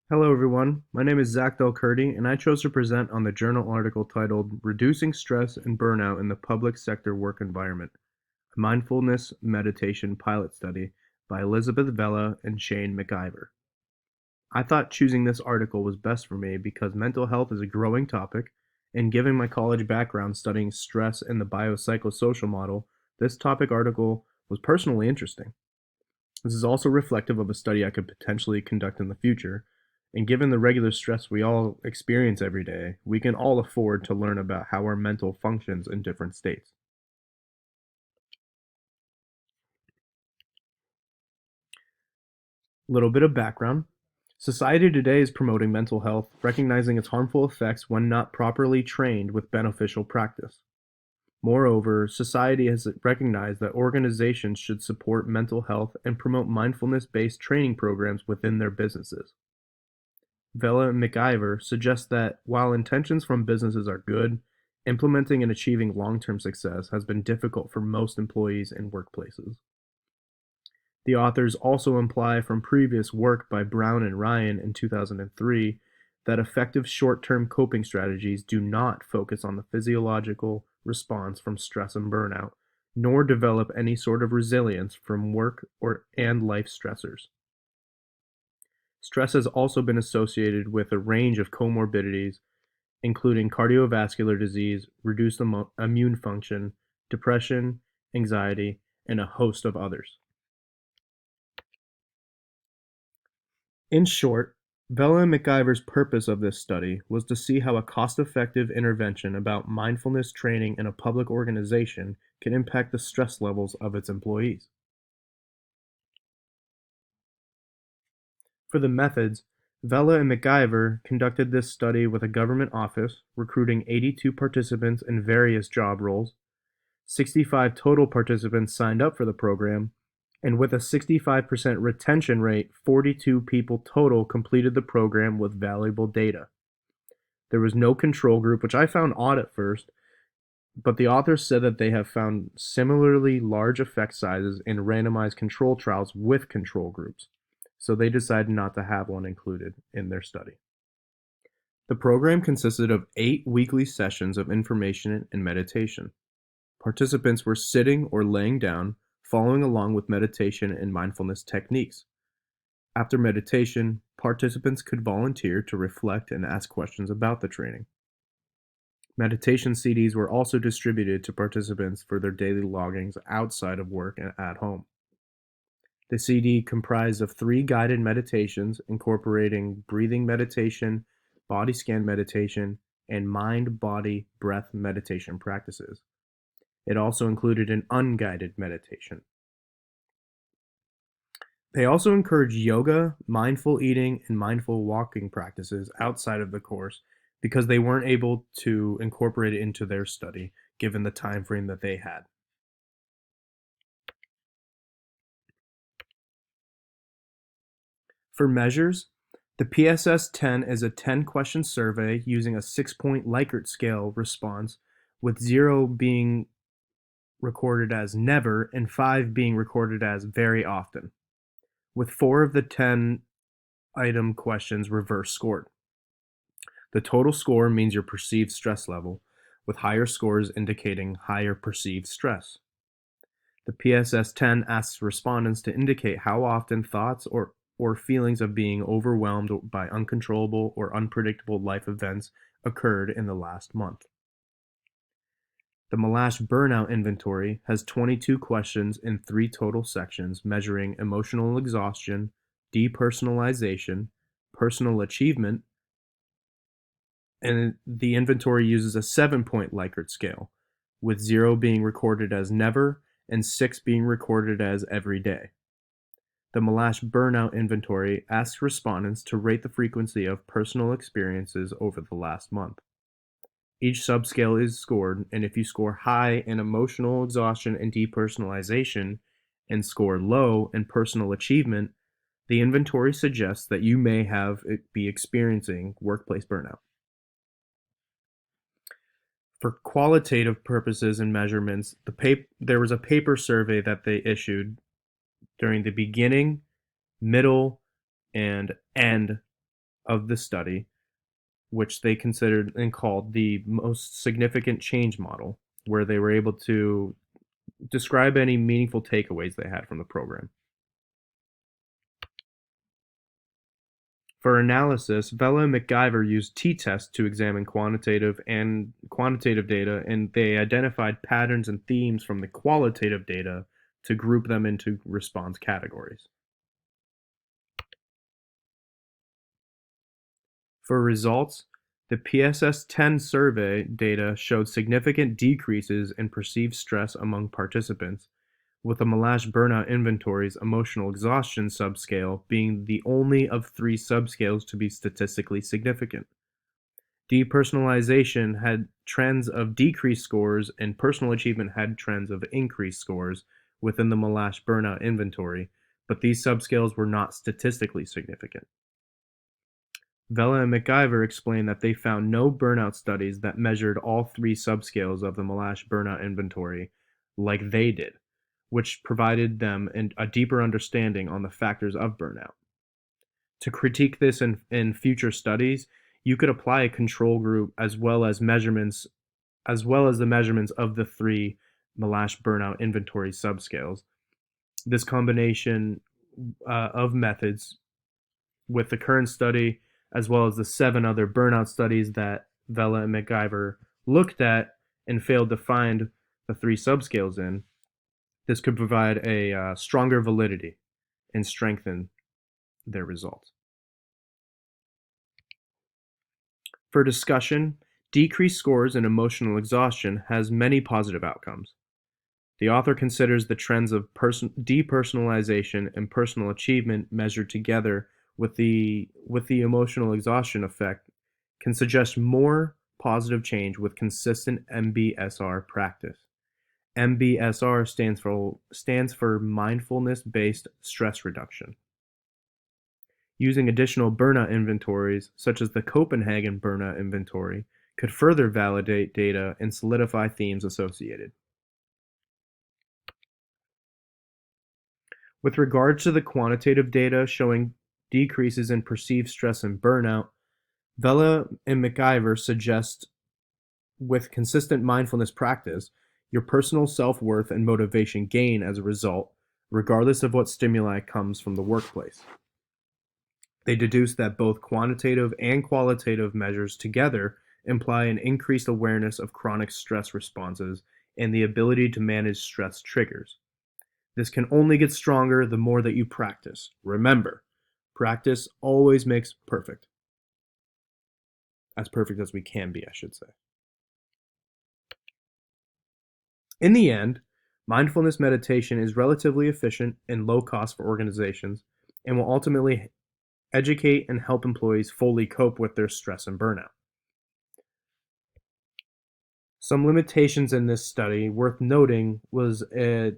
Hello, everyone. My name is Zach Del Curdy, and I chose to present on the journal article titled Reducing Stress and Burnout in the Public Sector Work Environment, a Mindfulness Meditation Pilot Study by Elizabeth Vella and Shane McIver. I thought choosing this article was best for me because mental health is a growing topic, and given my college background studying stress and the biopsychosocial model, this topic article was personally interesting. This is also reflective of a study I could potentially conduct in the future, and given the regular stress we all experience every day, we can all afford to learn about how our mental functions in different states. A little bit of background. Society today is promoting mental health, recognizing its harmful effects when not properly trained with beneficial practice. Moreover, society has recognized that organizations should support mental health and promote mindfulness-based training programs within their businesses. Vella and McIver suggest that while intentions from businesses are good, implementing and achieving long-term success has been difficult for most employees and workplaces. The authors also imply from previous work by Brown and Ryan in 2003 that effective short-term coping strategies do not focus on the physiological response from stress and burnout, nor develop any sort of resilience from work and life stressors. Stress has also been associated with a range of comorbidities, including cardiovascular disease, reduced immune function, depression, anxiety, and a host of others. In short, Vella and McIver's purpose of this study was to see how a cost-effective intervention about mindfulness training in a public organization can impact the stress levels of its employees. For the methods, Vella and McIver conducted this study with a government office, recruiting 82 participants in various job roles. 65 total participants signed up for the program, and with a 65% retention rate, 42 people total completed the program with valuable data. There was no control group, which I found odd at first, but the authors said that they have found similarly large effect sizes in randomized control trials with control groups, so they decided not to have one included in their study. The program consisted of 8 weekly sessions of information and meditation. Participants were sitting or laying down, following along with meditation and mindfulness techniques. After meditation, participants could volunteer to reflect and ask questions about the training. Meditation CDs were also distributed to participants for their daily loggings outside of work and at home. The CD comprised of 3 guided meditations incorporating breathing meditation, body scan meditation, and mind-body-breath meditation practices. It also included an unguided meditation. They also encourage yoga, mindful eating, and mindful walking practices outside of the course because they weren't able to incorporate it into their study given the time frame that they had. For measures, the PSS-10 is a 10-question survey using a 6-point Likert scale response, with 0 being recorded as never and 5 being recorded as very often, with 4 of the 10 item questions reverse scored. The total score means your perceived stress level, with higher scores indicating higher perceived stress. The PSS-10 asks respondents to indicate how often thoughts or feelings of being overwhelmed by uncontrollable or unpredictable life events occurred in the last month. The Malash Burnout Inventory has 22 questions in 3 total sections measuring emotional exhaustion, depersonalization, personal achievement, and the inventory uses a 7-point Likert scale, with 0 being recorded as never and 6 being recorded as every day. The Malash Burnout Inventory asks respondents to rate the frequency of personal experiences over the last month. Each subscale is scored, and if you score high in emotional exhaustion and depersonalization and score low in personal achievement, the inventory suggests that you may be experiencing workplace burnout. For qualitative purposes and measurements, there was a paper survey that they issued during the beginning, middle, and end of the study, which they considered and called the most significant change model, where they were able to describe any meaningful takeaways they had from the program. For analysis, Vella and McIver used t-tests to examine quantitative data, and they identified patterns and themes from the qualitative data to group them into response categories. For results, the PSS-10 survey data showed significant decreases in perceived stress among participants, with the Malash Burnout Inventory's emotional exhaustion subscale being the only of three subscales to be statistically significant. Depersonalization had trends of decreased scores, and personal achievement had trends of increased scores within the Malash Burnout Inventory, but these subscales were not statistically significant. Vella and McIver explained that they found no burnout studies that measured all three subscales of the Malash Burnout Inventory like they did, which provided them a deeper understanding on the factors of burnout. To critique this in future studies, you could apply a control group as well as the measurements of the three Malash Burnout Inventory subscales. This combination of methods with the current study, as well as the 7 other burnout studies that Vella and McIver looked at and failed to find the 3 subscales in, this could provide a stronger validity and strengthen their results. For discussion, decreased scores in emotional exhaustion has many positive outcomes. The author considers the trends of depersonalization and personal achievement measured together with the emotional exhaustion effect can suggest more positive change with consistent MBSR practice. MBSR stands for mindfulness-based stress reduction. Using additional burnout inventories, such as the Copenhagen Burnout Inventory, could further validate data and solidify themes associated. With regard to the quantitative data showing decreases in perceived stress and burnout, Vella and McIver suggest with consistent mindfulness practice, your personal self-worth and motivation gain as a result, regardless of what stimuli comes from the workplace. They deduce that both quantitative and qualitative measures together imply an increased awareness of chronic stress responses and the ability to manage stress triggers. This can only get stronger the more that you practice. Remember, practice always makes perfect. As perfect as we can be, I should say. In the end, mindfulness meditation is relatively efficient and low cost for organizations and will ultimately educate and help employees fully cope with their stress and burnout. Some limitations in this study worth noting was a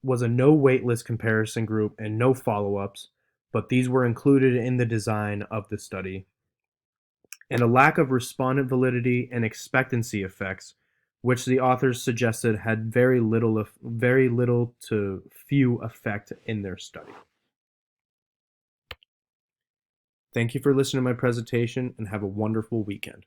no waitlist comparison group and no follow-ups, but these were included in the design of the study, and a lack of respondent validity and expectancy effects, which the authors suggested had very little to few effect in their study. Thank you for listening to my presentation, and have a wonderful weekend.